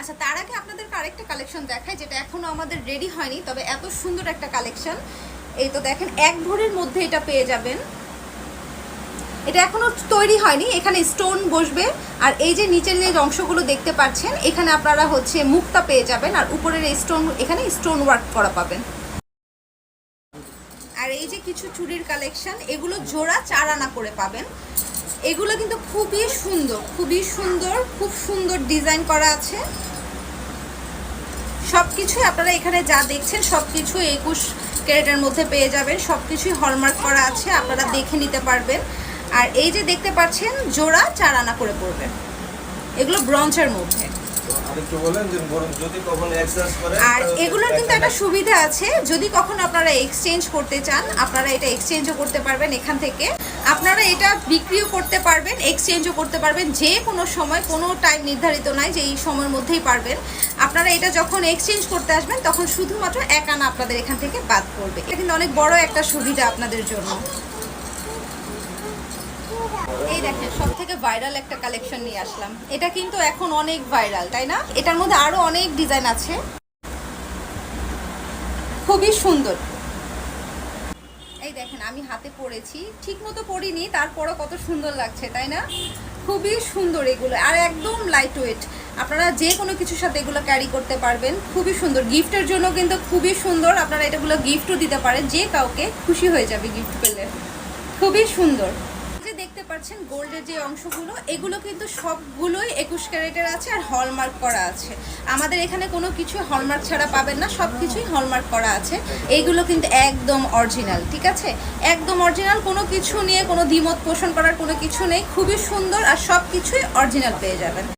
আচ্ছা, তার আগে আপনাদেরকে আরেকটা কালেকশন দেখাই যেটা এখনো আমাদের রেডি হয়নি, তবে এত সুন্দর একটা কালেকশন। এই তো দেখেন, এক ভরির মধ্যে এটা পেয়ে যাবেন। এটা এখনো তৈরি হয়নি, এখানে স্টোন বসবে। আর এই যে নিচের যে অংশগুলো দেখতে পাচ্ছেন, এখানে আপনারা হচ্ছে মুক্তা পেয়ে যাবেন, আর উপরের স্টোন, এখানে স্টোন ওয়ার্ক করা পাবেন। আর এই যে কিছু চুড়ির কালেকশন, এগুলো জোড়া 4 আনা করে পাবেন। এগুলো কিন্তু খুবই সুন্দর, খুবই সুন্দর, খুব সুন্দর ডিজাইন করা আছে। সব কিছুই আপনারা এখানে যা দেখছেন সব কিছু 21 ক্যারেটের মধ্যে পেয়ে যাবেন। সব কিছুই হলমার্ক করা আছে, আপনারা দেখে নিতে পারবেন। আর এই যে দেখতে পাচ্ছেন, জোড়া 4 আনা করে পড়বে। এগুলো ব্রঞ্জের মধ্যে। আর এগুলোর কিন্তু একটা সুবিধা আছে, যদি কখনো আপনারা এক্সচেঞ্জ করতে চান, আপনারা এটা এক্সচেঞ্জও করতে পারবেন এখান থেকে। আপনারা এটা বিক্রিও করতে পারবেন, এক্সচেঞ্জও করতে পারবেন, যে কোনো সময়, কোনো টাইম নির্ধারিত নাই যে এই সময়ের মধ্যেই পারবেন। আপনারা এটা যখন এক্সচেঞ্জ করতে আসবেন তখন শুধুমাত্র 1 আনা আপনাদের এখান থেকে বাদ পড়বে। এটা কিন্তু অনেক বড় একটা সুবিধা আপনাদের জন্য। এই দেখেন, সব থেকে ভাইরাল একটা কালেকশন নিয়ে আসলাম। এটা কিন্তু এখন অনেক ভাইরাল, তাই না? এটার মধ্যে আরো অনেক ডিজাইন আছে, খুবই সুন্দর। এই দেখেন, আমি হাতে পরেছি, ঠিক মতো পরিনি, তারপরও কত সুন্দর লাগছে, তাই না? খুবই সুন্দর এগুলো, আর একদম লাইট ওয়েট। আপনারা যে কোনো কিছুর সাথে এগুলো ক্যারি করতে পারবেন। খুবই সুন্দর, গিফটের জন্য কিন্তু খুবই সুন্দর। আপনারা এটাগুলো গিফটও দিতে পারেন, যে কাউকে খুশি হয়ে যাবে গিফট পেলে। খুবই সুন্দর। দেখতে পাচ্ছেন গোল্ডের যে অংশগুলো, এগুলো কিন্তু সবগুলোই 21 ক্যারেটের আছে আর হলমার্ক করা আছে। আমাদের এখানে কোনো কিছু হলমার্ক ছাড়া পাবেন না, সব কিছুই হলমার্ক করা আছে। এইগুলো কিন্তু একদম অরিজিনাল, ঠিক আছে? একদম অরিজিনাল, কোনো কিছু নিয়ে কোনো দ্বিমত পোষণ করার কোনো কিছু নেই। খুবই সুন্দর, আর সব কিছুই অরিজিনাল পেয়ে যাবেন।